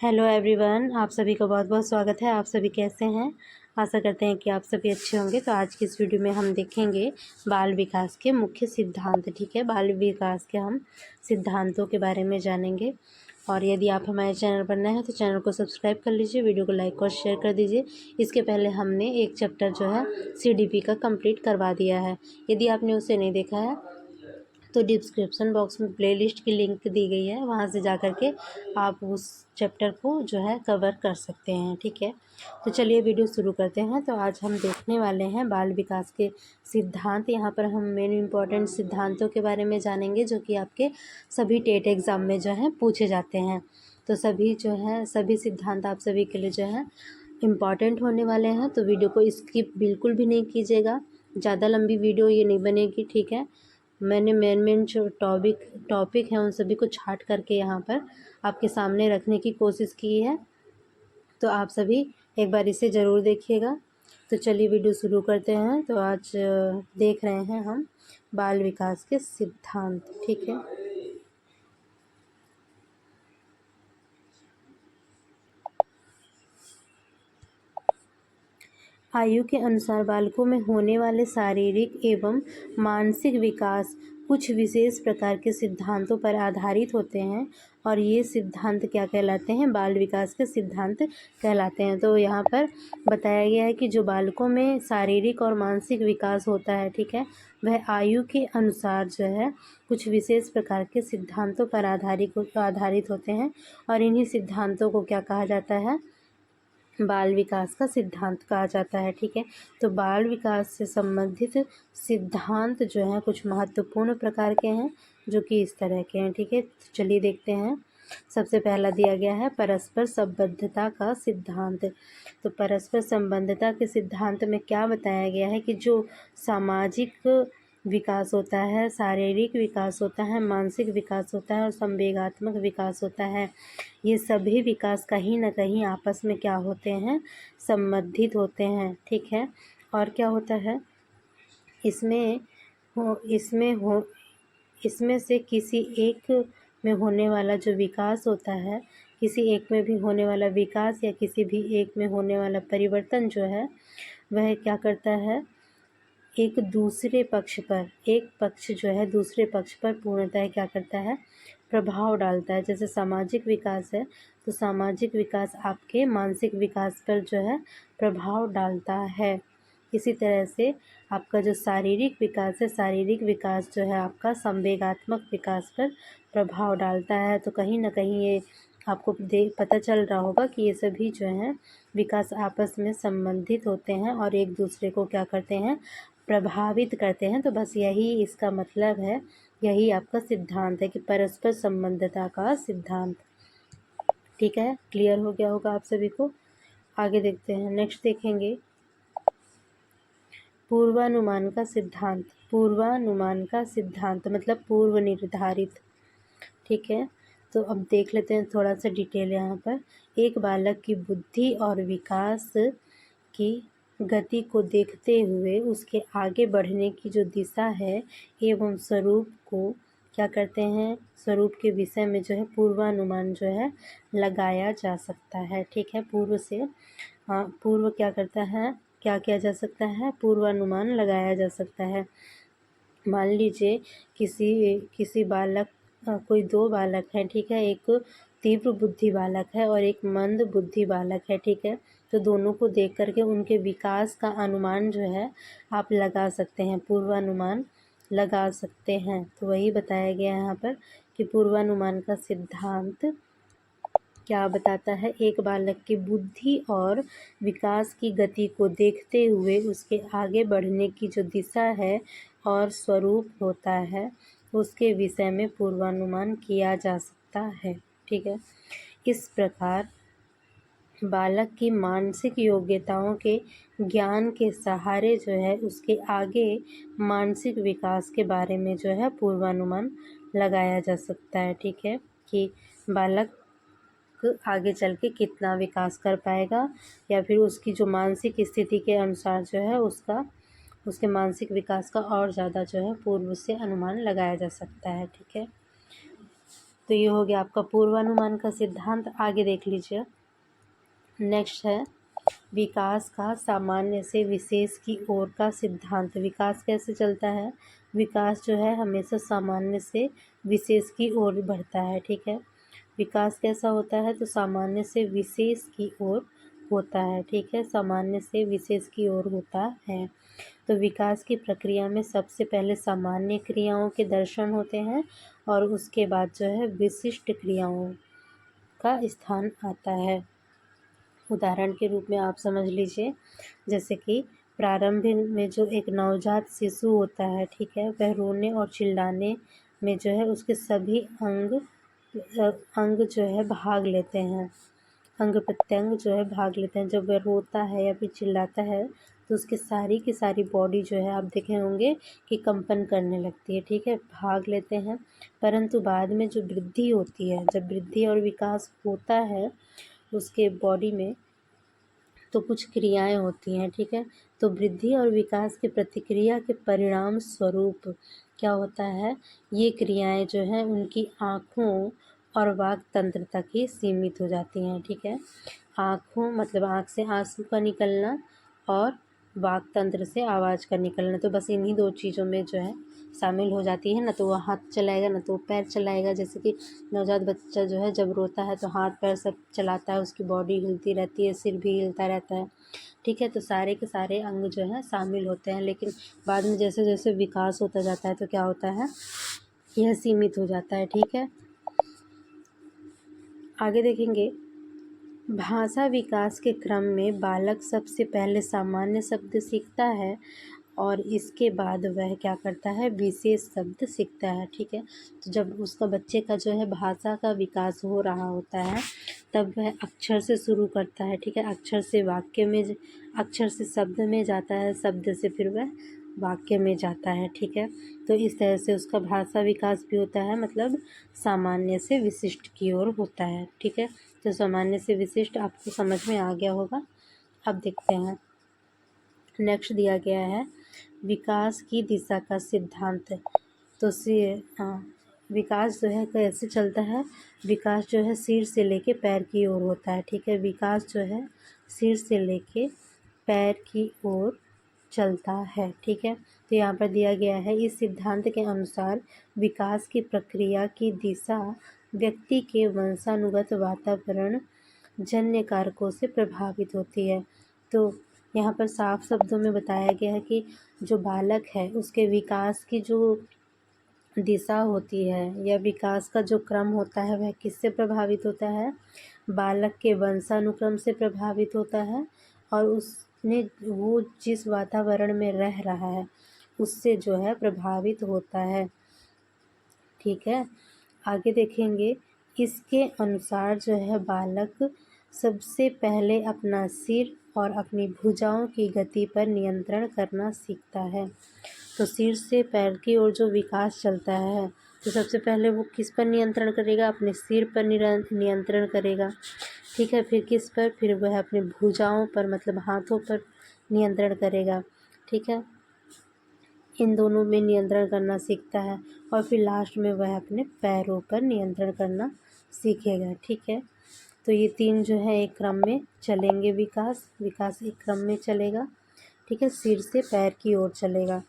Hello everyone, आप सभी का बहुत बहुत स्वागत है। आप सभी कैसे हैं? आशा करते हैं कि आप सभी अच्छे होंगे। तो आज की इस वीडियो में हम देखेंगे बाल विकास के मुख्य सिद्धांत। ठीक है, बाल विकास के हम सिद्धांतों के बारे में जानेंगे। और यदि आप हमारे चैनल पर नए हैं तो चैनल को सब्सक्राइब कर लीजिए, वीडियो को लाइक और शेयर कर दीजिए। इसके पहले हमने एक चैप्टर जो है CDP का कंप्लीट करवा दिया है। यदि आपने उसे नहीं देखा है तो डिस्क्रिप्शन बॉक्स में प्लेलिस्ट की लिंक दी गई है, वहाँ से जा कर के आप उस चैप्टर को जो है कवर कर सकते हैं। ठीक है, तो चलिए वीडियो शुरू करते हैं। तो आज हम देखने वाले हैं बाल विकास के सिद्धांत। यहाँ पर हम मेन इम्पॉर्टेंट सिद्धांतों के बारे में जानेंगे जो कि आपके सभी टेट एग्ज़ाम में जो है पूछे जाते हैं। तो सभी सिद्धांत आप सभी के लिए जो है इम्पॉर्टेंट होने वाले हैं। तो वीडियो को स्किप बिल्कुल भी नहीं कीजिएगा, ज़्यादा लंबी वीडियो ये नहीं बनेगी। ठीक है, मैंने मेन जो टॉपिक है उन सभी को छाट करके यहाँ पर आपके सामने रखने की कोशिश की है। तो आप सभी एक बार इसे ज़रूर देखिएगा। तो चलिए वीडियो शुरू करते हैं। तो आज देख रहे हैं हम बाल विकास के सिद्धांत। ठीक है, आयु के अनुसार बालकों में होने वाले शारीरिक एवं मानसिक विकास कुछ विशेष प्रकार के सिद्धांतों पर आधारित होते हैं और ये सिद्धांत क्या कहलाते हैं? बाल विकास के सिद्धांत कहलाते हैं। तो यहाँ पर बताया गया है कि जो बालकों में शारीरिक और मानसिक विकास होता है, ठीक है, वह आयु के अनुसार जो है कुछ विशेष प्रकार के सिद्धांतों पर आधारित होते हैं और इन्हीं सिद्धांतों को क्या कहा जाता है? बाल विकास का सिद्धांत कहा जाता है। ठीक है, तो बाल विकास से संबंधित सिद्धांत जो हैं कुछ महत्वपूर्ण प्रकार के हैं जो कि इस तरह के हैं। ठीक है, तो चलिए देखते हैं। सबसे पहला दिया गया है परस्पर संबद्धता का सिद्धांत। तो परस्पर संबद्धता के सिद्धांत में क्या बताया गया है कि जो सामाजिक विकास होता है, शारीरिक विकास होता है, मानसिक विकास होता है और संवेगात्मक विकास होता है, ये सभी विकास कहीं ना कहीं आपस में क्या होते हैं? संबंधित होते हैं। ठीक है, और क्या होता है इसमें इसमें से किसी एक में होने वाला जो विकास होता है, किसी एक में भी होने वाला विकास या किसी भी एक में होने वाला परिवर्तन जो है वह क्या करता है? एक पक्ष जो है दूसरे पक्ष पर पूर्णतः क्या करता है? प्रभाव डालता है। जैसे सामाजिक विकास है तो सामाजिक विकास आपके मानसिक विकास पर जो है प्रभाव डालता है। इसी तरह से आपका जो शारीरिक विकास है, शारीरिक विकास जो है आपका संवेगात्मक विकास पर प्रभाव डालता है। तो कहीं ना कहीं ये आपको पता चल रहा होगा कि ये सभी जो हैं विकास आपस में संबंधित होते हैं और एक दूसरे को क्या करते हैं? प्रभावित करते हैं। तो बस यही इसका मतलब है, यही आपका सिद्धांत है कि परस्पर संबद्धता का सिद्धांत। ठीक है, क्लियर हो गया होगा आप सभी को। आगे देखते हैं, नेक्स्ट देखेंगे पूर्वानुमान का सिद्धांत। पूर्वानुमान का सिद्धांत मतलब पूर्व निर्धारित। ठीक है, तो अब देख लेते हैं थोड़ा सा डिटेल यहाँ पर। एक बालक की बुद्धि और विकास की गति को देखते हुए उसके आगे बढ़ने की जो दिशा है एवं स्वरूप को क्या करते हैं? स्वरूप के विषय में जो है पूर्वानुमान जो है लगाया जा सकता है। ठीक है, पूर्व क्या करता है? क्या किया जा सकता है? पूर्वानुमान लगाया जा सकता है। मान लीजिए किसी बालक कोई दो बालक हैं। ठीक है, एक तीव्र बुद्धि बालक है और एक मंद बुद्धि बालक है। ठीक है, तो दोनों को देख करके उनके विकास का अनुमान जो है आप लगा सकते हैं, पूर्वानुमान लगा सकते हैं। तो वही बताया गया है यहाँ पर कि पूर्वानुमान का सिद्धांत क्या बताता है? एक बालक की बुद्धि और विकास की गति को देखते हुए उसके आगे बढ़ने की जो दिशा है और स्वरूप होता है उसके विषय में पूर्वानुमान किया जा सकता है। ठीक है, इस प्रकार बालक की मानसिक योग्यताओं के ज्ञान के सहारे जो है उसके आगे मानसिक विकास के बारे में जो है पूर्वानुमान लगाया जा सकता है। ठीक है, कि बालक आगे चल के कितना विकास कर पाएगा या फिर उसकी जो मानसिक स्थिति के अनुसार जो है उसके मानसिक विकास का और ज़्यादा जो है पूर्व से अनुमान लगाया जा सकता है। ठीक है, तो ये हो गया आपका पूर्वानुमान का सिद्धांत। आगे देख लीजिए, नेक्स्ट है विकास का सामान्य से विशेष की ओर का सिद्धांत। विकास कैसे चलता है? विकास जो है हमेशा सामान्य से विशेष की ओर बढ़ता है, ठीक है। विकास कैसा होता है? तो सामान्य से विशेष की ओर होता है, ठीक है, सामान्य से विशेष की ओर होता है। तो विकास की प्रक्रिया में सबसे पहले सामान्य क्रियाओं के दर्शन होते हैं और उसके बाद जो है विशिष्ट क्रियाओं का स्थान आता है। उदाहरण के रूप में आप समझ लीजिए, जैसे कि प्रारंभ में जो एक नवजात शिशु होता है, ठीक है, वह रोने और चिल्लाने में जो है उसके सभी अंग जो है भाग लेते हैं, अंग प्रत्यंग जो है भाग लेते हैं। जब वह रोता है या फिर चिल्लाता है तो उसकी सारी की सारी बॉडी जो है आप देखे होंगे कि कंपन करने लगती है, ठीक है, भाग लेते हैं। परंतु बाद में जो वृद्धि होती है, जब वृद्धि और विकास होता है उसके बॉडी में, तो कुछ क्रियाएं होती हैं, ठीक है। तो वृद्धि और विकास की प्रतिक्रिया के परिणाम स्वरूप क्या होता है, ये क्रियाएं जो हैं उनकी आँखों और वाक तंत्र तक ही सीमित हो जाती हैं, ठीक है। आँखों मतलब आँख से आंसू का निकलना और वाक तंत्र से आवाज़ का निकलना, तो बस इन्हीं दो चीज़ों में जो है शामिल हो जाती है। ना तो वो हाथ चलाएगा ना तो वो पैर चलाएगा। जैसे कि नवजात बच्चा जो है जब रोता है तो हाथ पैर सब चलाता है, उसकी बॉडी हिलती रहती है, सिर भी हिलता रहता है, ठीक है। तो सारे के सारे अंग जो है शामिल होते हैं, लेकिन बाद में जैसे जैसे विकास होता जाता है तो क्या होता है, यह सीमित हो जाता है, ठीक है। आगे देखेंगे, भाषा विकास के क्रम में बालक सबसे पहले सामान्य शब्द सीखता है और इसके बाद वह क्या करता है, विशेष शब्द सीखता है, ठीक है। तो जब उसका बच्चे का जो है भाषा का विकास हो रहा होता है तब वह अक्षर से शुरू करता है, ठीक है, अक्षर से वाक्य में, अक्षर से शब्द में जाता है, शब्द से फिर वह वाक्य में जाता है, ठीक है। तो इस तरह से उसका भाषा विकास भी होता है, मतलब सामान्य से विशिष्ट की ओर होता है, ठीक है। तो सामान्य से विशिष्ट आपको समझ में आ गया होगा। अब देखते हैं, नेक्स्ट दिया गया है विकास की दिशा का सिद्धांत। तो विकास जो है कैसे चलता है, विकास जो है सिर से लेके पैर की ओर होता है, ठीक है। विकास जो है सिर से लेके पैर की ओर चलता है, ठीक है। तो यहाँ पर दिया गया है, इस सिद्धांत के अनुसार विकास की प्रक्रिया की दिशा व्यक्ति के वंशानुगत वातावरण जन्य कारकों से प्रभावित होती है। तो यहाँ पर साफ शब्दों में बताया गया है कि जो बालक है उसके विकास की जो दिशा होती है या विकास का जो क्रम होता है वह किससे प्रभावित होता है, बालक के वंशानुक्रम से प्रभावित होता है और उसने वो जिस वातावरण में रह रहा है उससे जो है प्रभावित होता है, ठीक है। आगे देखेंगे, इसके अनुसार जो है बालक सबसे पहले अपना सिर और अपनी भुजाओं की गति पर नियंत्रण करना सीखता है। तो सिर से पैर की ओर जो विकास चलता है तो सबसे पहले वो किस पर नियंत्रण करेगा, अपने सिर पर नियंत्रण करेगा, ठीक है। फिर किस पर, फिर वह अपने भुजाओं पर मतलब हाथों पर नियंत्रण करेगा, ठीक है। इन दोनों में नियंत्रण करना सीखता है और फिर लास्ट में वह अपने पैरों पर नियंत्रण करना सीखेगा, ठीक है। तो ये तीन जो है एक क्रम में चलेंगे, विकास एक क्रम में चलेगा, ठीक है, सिर से पैर की ओर चलेगा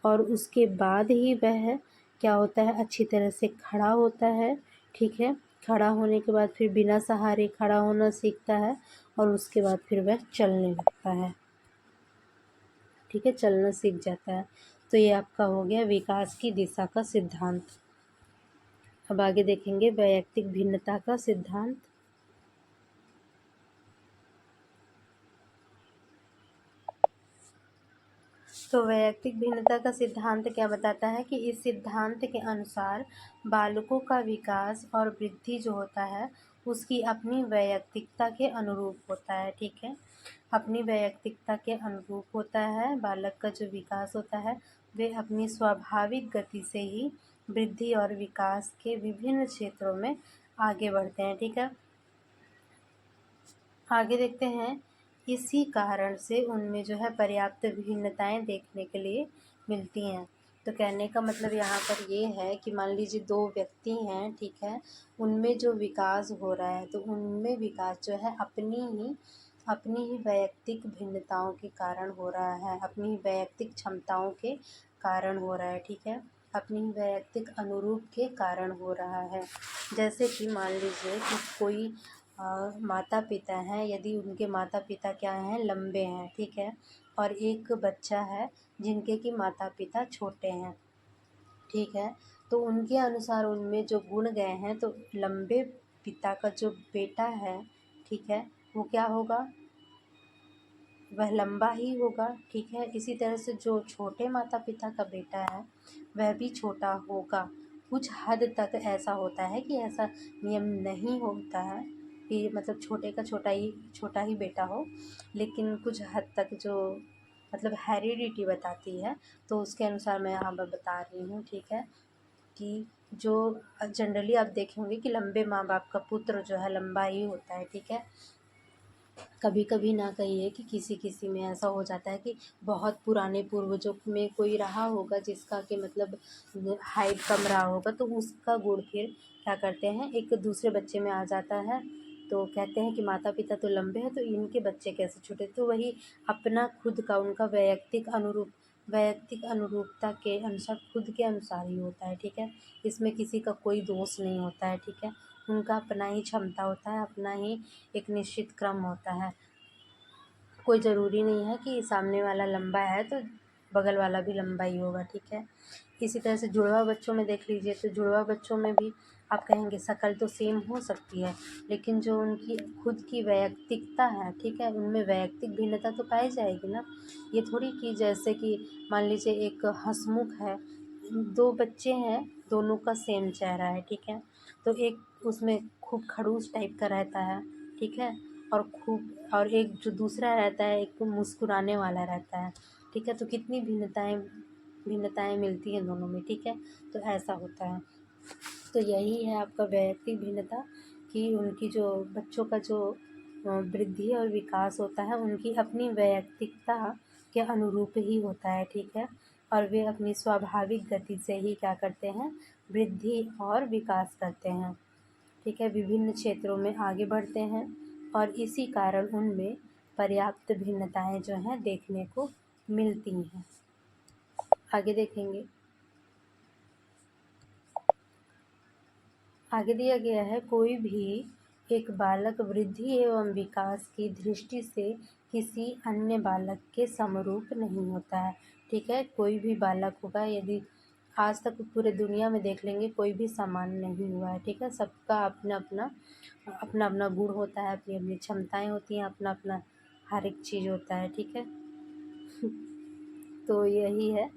और उसके बाद ही वह क्या होता है, अच्छी तरह से खड़ा होता है, ठीक है। खड़ा होने के बाद फिर बिना सहारे खड़ा होना सीखता है और उसके बाद फिर वह चलने लगता है, ठीक है, चलना सीख जाता है। तो ये आपका हो गया विकास की दिशा का सिद्धांत। अब आगे देखेंगे वैयक्तिक भिन्नता का सिद्धांत। तो वैयक्तिक भिन्नता का सिद्धांत क्या बताता है कि इस सिद्धांत के अनुसार बालकों का विकास और वृद्धि जो होता है उसकी अपनी वैयक्तिकता के अनुरूप होता है, ठीक है। अपनी वैयक्तिकता के अनुरूप होता है, बालक का जो विकास होता है वे अपनी स्वाभाविक गति से ही वृद्धि और विकास के विभिन्न क्षेत्रों में आगे बढ़ते हैं, ठीक है। आगे देखते हैं, इसी कारण से उनमें जो है पर्याप्त भिन्नताएं देखने के लिए मिलती हैं। तो कहने का मतलब यहाँ पर ये है कि मान लीजिए दो व्यक्ति हैं, ठीक है, उनमें जो विकास हो रहा है तो उनमें विकास जो है अपनी ही वैयक्तिक भिन्नताओं के कारण हो रहा है, अपनी ही वैयक्तिक क्षमताओं के कारण हो रहा है, ठीक है, अपनी ही वैयक्तिक अनुरूप के कारण हो रहा है। जैसे कि मान लीजिए कि कोई माता पिता हैं, यदि उनके माता पिता क्या हैं, लंबे हैं, ठीक है, और एक बच्चा है जिनके कि माता पिता छोटे हैं, ठीक है, तो उनके अनुसार उनमें जो गुण गए हैं तो लंबे पिता का जो बेटा है, ठीक है, वो क्या होगा, वह लंबा ही होगा, ठीक है। इसी तरह से जो छोटे माता पिता का बेटा है वह भी छोटा होगा। कुछ हद तक ऐसा होता है कि ऐसा नियम नहीं होता है कि मतलब छोटे का छोटा ही बेटा हो, लेकिन कुछ हद तक जो मतलब हेरिडिटी बताती है तो उसके अनुसार मैं यहाँ पर बता रही हूँ, ठीक है, कि जो जनरली आप देखे होंगे कि लंबे माँ बाप का पुत्र जो है लंबा ही होता है, ठीक है। कभी कभी ना कहिए कि किसी किसी में ऐसा हो जाता है कि बहुत पुराने पूर्वजों में कोई रहा होगा जिसका कि मतलब हाइट कम रहा होगा, तो उसका गुण फिर क्या करते हैं एक दूसरे बच्चे में आ जाता है। तो कहते हैं कि माता पिता तो लंबे हैं तो इनके बच्चे कैसे छोटे, तो वही अपना खुद का उनका वैयक्तिक अनुरूपता के अनुसार खुद के अनुसार ही होता है, ठीक है। इसमें किसी का कोई दोष नहीं होता है, ठीक है। उनका अपना ही क्षमता होता है, अपना ही एक निश्चित क्रम होता है। कोई ज़रूरी नहीं है कि सामने वाला लंबा है तो बगल वाला भी लंबा ही होगा, ठीक है। इसी तरह से जुड़वा बच्चों में देख लीजिए, तो जुड़वा बच्चों में भी आप कहेंगे शक्ल तो सेम हो सकती है, लेकिन जो उनकी खुद की वैयक्तिकता है, ठीक है, उनमें वैयक्तिक भिन्नता तो पाई जाएगी ना। ये थोड़ी कि जैसे कि मान लीजिए एक हंसमुख है, दो बच्चे हैं, दोनों का सेम चेहरा है, ठीक है, तो एक उसमें खूब खड़ूस टाइप का रहता है, ठीक है, और एक जो दूसरा रहता है एक मुस्कुराने वाला रहता है, ठीक है, तो कितनी भिन्नताएं मिलती हैं दोनों में, ठीक है। तो ऐसा होता है। तो यही है आपका वैयक्तिक भिन्नता कि उनकी जो बच्चों का जो वृद्धि और विकास होता है उनकी अपनी वैयक्तिकता के अनुरूप ही होता है, ठीक है, और वे अपनी स्वाभाविक गति से ही क्या करते हैं, वृद्धि और विकास करते हैं, ठीक है, विभिन्न क्षेत्रों में आगे बढ़ते हैं और इसी कारण उनमें पर्याप्त भिन्नताएं जो हैं देखने को मिलती हैं। आगे देखेंगे, आगे दिया गया है कोई भी एक बालक वृद्धि एवं विकास की दृष्टि से किसी अन्य बालक के समरूप नहीं होता है, ठीक है। कोई भी बालक होगा, यदि आज तक पूरे दुनिया में देख लेंगे कोई भी समान नहीं हुआ है, ठीक है, सबका अपना अपना गुण होता है, अपनी अपनी क्षमताएं होती हैं, अपना अपना हर एक चीज़ होता है, ठीक है। तो यही है,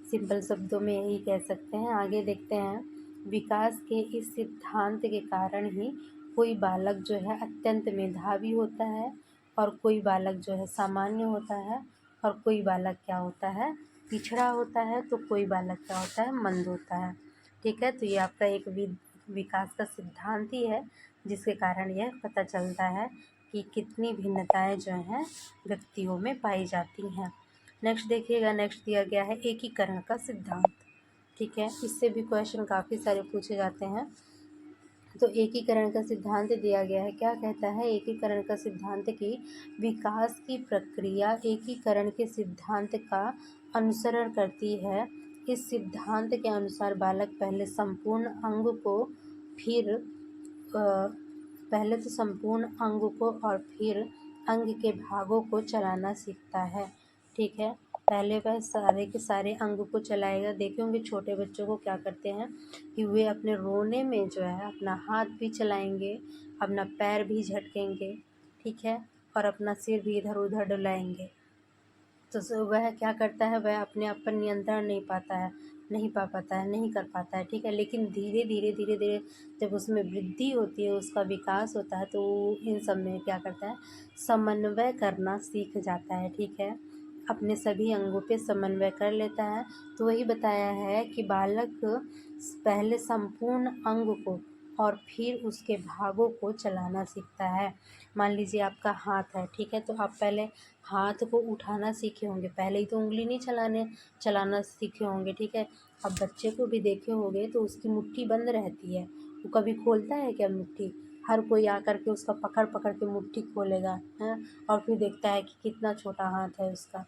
सिंपल शब्दों में यही कह सकते हैं। आगे देखते हैं, विकास के इस सिद्धांत के कारण ही कोई बालक जो है अत्यंत मेधावी होता है और कोई बालक जो है सामान्य होता है और कोई बालक क्या होता है, पिछड़ा होता है, तो कोई बालक क्या होता है, मंद होता है, ठीक है। तो ये आपका एक विकास का सिद्धांत ही है जिसके कारण यह पता चलता है कि कितनी भिन्नताएं जो हैं व्यक्तियों में पाई जाती हैं। नेक्स्ट देखिएगा, नेक्स्ट दिया गया है एकीकरण का सिद्धांत, ठीक है, इससे भी क्वेश्चन काफ़ी सारे पूछे जाते हैं। तो एकीकरण का सिद्धांत दिया गया है, क्या कहता है एकीकरण का सिद्धांत कि विकास की प्रक्रिया एकीकरण के सिद्धांत का अनुसरण करती है। इस सिद्धांत के अनुसार बालक पहले तो संपूर्ण अंग को और फिर अंग के भागों को चलाना सीखता है, ठीक है। पहले वह सारे के सारे अंग को चलाएगा। देखे होंगे छोटे बच्चों को क्या करते हैं कि वे अपने रोने में जो है अपना हाथ भी चलाएंगे, अपना पैर भी झटकेंगे, ठीक है, और अपना सिर भी इधर उधर डुलाएंगे। तो वह क्या करता है, वह अपने आप पर नियंत्रण नहीं पाता है, नहीं कर पाता है, ठीक है। लेकिन धीरे धीरे जब उसमें वृद्धि होती है, उसका विकास होता है, तो इन सब में क्या करता है, समन्वय करना सीख जाता है, ठीक है, अपने सभी अंगों पे समन्वय कर लेता है। तो वही बताया है कि बालक पहले संपूर्ण अंग को और फिर उसके भागों को चलाना सीखता है। मान लीजिए आपका हाथ है, ठीक है, तो आप पहले हाथ को उठाना सीखे होंगे, पहले ही तो उंगली नहीं चलाना सीखे होंगे, ठीक है। अब बच्चे को भी देखे होंगे तो उसकी मुट्ठी बंद रहती है, वो कभी खोलता है क्या मुट्ठी? हर कोई आकर के उसका पकड़ पकड़ के मुट्ठी खोलेगा, हैं, और फिर देखता है कि कितना छोटा हाथ है उसका।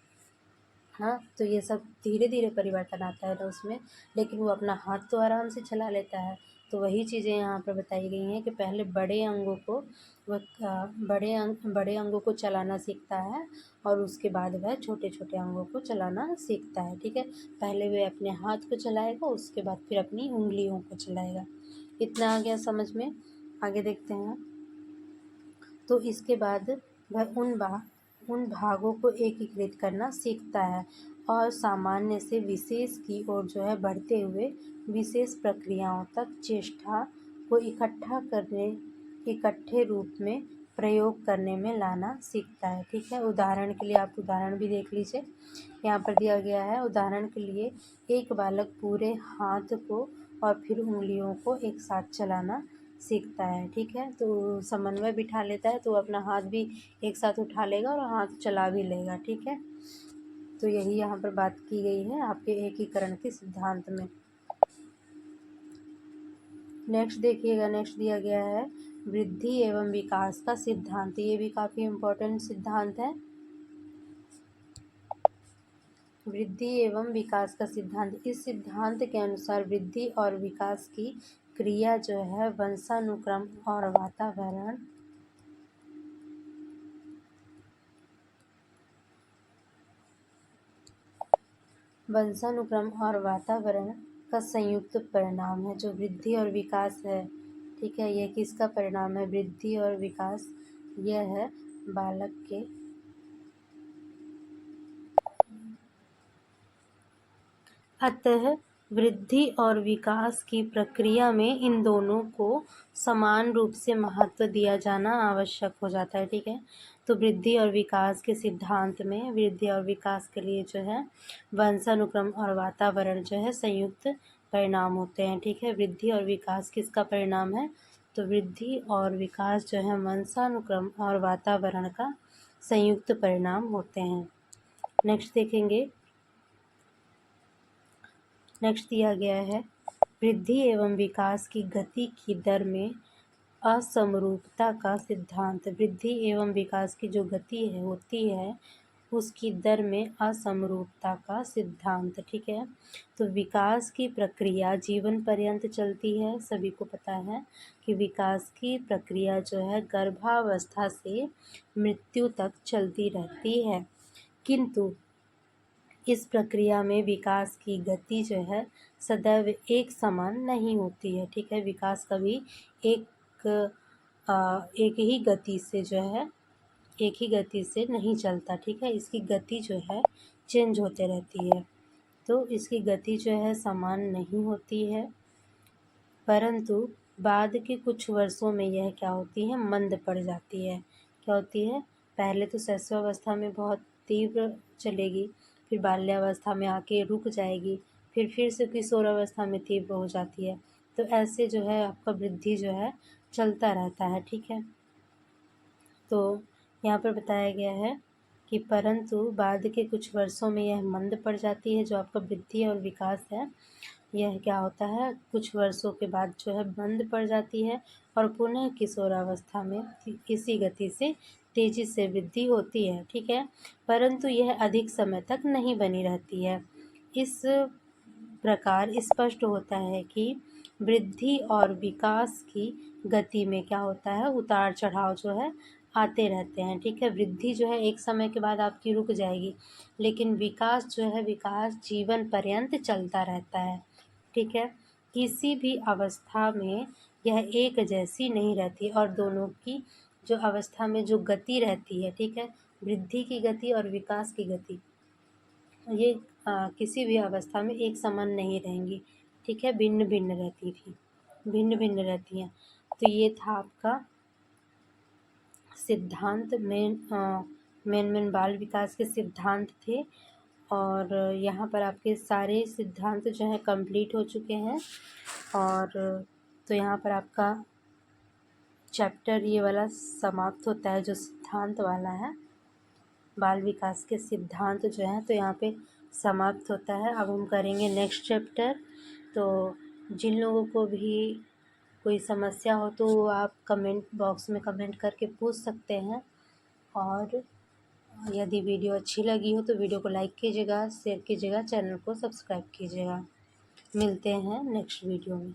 हाँ, तो ये सब धीरे धीरे परिवर्तन आता है ना उसमें, लेकिन वो अपना हाथ तो आराम से चला लेता है। तो वही चीज़ें यहाँ पर बताई गई हैं कि पहले बड़े अंगों को बड़े अंगों को चलाना सीखता है और उसके बाद वह छोटे छोटे अंगों को चलाना सीखता है, ठीक है। पहले वह अपने हाथ को चलाएगा, उसके बाद फिर अपनी उंगलियों को चलाएगा। इतना आ गया समझ में? आगे देखते हैं। तो इसके बाद वह उन भागों को एकीकृत करना सीखता है और सामान्य से विशेष की ओर जो है बढ़ते हुए विशेष प्रक्रियाओं तक चेष्टा को इकट्ठे रूप में प्रयोग करने में लाना सीखता है, ठीक है। उदाहरण के लिए आप उदाहरण भी देख लीजिए, यहाँ पर दिया गया है। उदाहरण के लिए एक बालक पूरे हाथ को और फिर उंगलियों को एक साथ चलाना सीखता है, ठीक है। तो समन्वय बिठा लेता है, तो अपना हाथ भी एक साथ उठा लेगा और हाथ चला भी लेगा, ठीक है। तो यही यहाँ पर बात की गई है आपके एकीकरण के सिद्धांत में। नेक्स्ट देखिएगा, नेक्स्ट दिया गया है वृद्धि एवं विकास का सिद्धांत। ये भी काफ़ी इम्पोर्टेंट सिद्धांत है। वृद्धि एवं विकास का सिद्धांत। इस सिद्धांत के अनुसार वृद्धि और विकास की क्रिया जो है वंशानुक्रम और वातावरण का संयुक्त परिणाम है। जो वृद्धि और विकास है, ठीक है, यह किसका परिणाम है? वृद्धि और विकास यह है बालक के अतः वृद्धि और विकास की प्रक्रिया में इन दोनों को समान रूप से महत्व दिया जाना आवश्यक हो जाता है, ठीक है। तो वृद्धि और विकास के सिद्धांत में वृद्धि और विकास के लिए जो है वंशानुक्रम और वातावरण जो है संयुक्त परिणाम होते हैं, ठीक है। वृद्धि और विकास किसका परिणाम है? तो वृद्धि और विकास जो है वंशानुक्रम और वातावरण का संयुक्त परिणाम होते हैं। नेक्स्ट देखेंगे। नेक्स्ट दिया गया है वृद्धि एवं विकास की गति की दर में असमरूपता का सिद्धांत। वृद्धि एवं विकास की जो गति होती है उसकी दर में असमरूपता का सिद्धांत, ठीक है। तो विकास की प्रक्रिया जीवन पर्यंत चलती है, सभी को पता है कि विकास की प्रक्रिया जो है गर्भावस्था से मृत्यु तक चलती रहती है, किंतु इस प्रक्रिया में विकास की गति जो है सदैव एक समान नहीं होती है, ठीक है। विकास कभी एक ही गति से जो है एक ही गति से नहीं चलता, ठीक है। इसकी गति जो है चेंज होते रहती है, तो इसकी गति जो है समान नहीं होती है, परंतु बाद के कुछ वर्षों में यह क्या होती है? मंद पड़ जाती है। क्या होती है? पहले तो शैशवावस्था में बहुत तीव्र चलेगी, फिर बाल्यावस्था में आके रुक जाएगी, फिर से किशोरावस्था में तीव्र हो जाती है। तो ऐसे जो है आपका वृद्धि जो है चलता रहता है, ठीक है। तो यहाँ पर बताया गया है कि परंतु बाद के कुछ वर्षों में यह मंद पड़ जाती है। जो आपका वृद्धि और विकास है यह क्या होता है, कुछ वर्षों के बाद जो है बंद पड़ जाती है और पुनः किशोरावस्था में इसी गति से तेजी से वृद्धि होती है, ठीक है। परंतु यह अधिक समय तक नहीं बनी रहती है। इस प्रकार स्पष्ट होता है कि वृद्धि और विकास की गति में क्या होता है, उतार चढ़ाव जो है आते रहते हैं, ठीक है। वृद्धि जो है एक समय के बाद आपकी रुक जाएगी, लेकिन विकास जो है विकास जीवन पर्यंत चलता रहता है, ठीक है। किसी भी अवस्था में यह एक जैसी नहीं रहती और दोनों की जो अवस्था में जो गति रहती है, ठीक है, वृद्धि की गति और विकास की गति ये किसी भी अवस्था में एक समान नहीं रहेंगी, ठीक है, भिन्न भिन्न रहती हैं। तो ये था आपका सिद्धांत मेन बाल विकास के सिद्धांत थे और यहाँ पर आपके सारे सिद्धांत जो हैं कंप्लीट हो चुके हैं। और तो यहाँ पर आपका चैप्टर ये वाला समाप्त होता है, जो सिद्धांत वाला है, बाल विकास के सिद्धांत जो हैं तो यहाँ पे समाप्त होता है। अब हम करेंगे नेक्स्ट चैप्टर। तो जिन लोगों को भी कोई समस्या हो तो आप कमेंट बॉक्स में कमेंट करके पूछ सकते हैं, और यदि वीडियो अच्छी लगी हो तो वीडियो को लाइक कीजिएगा, शेयर कीजिएगा, चैनल को सब्सक्राइब कीजिएगा। मिलते हैं नेक्स्ट वीडियो में।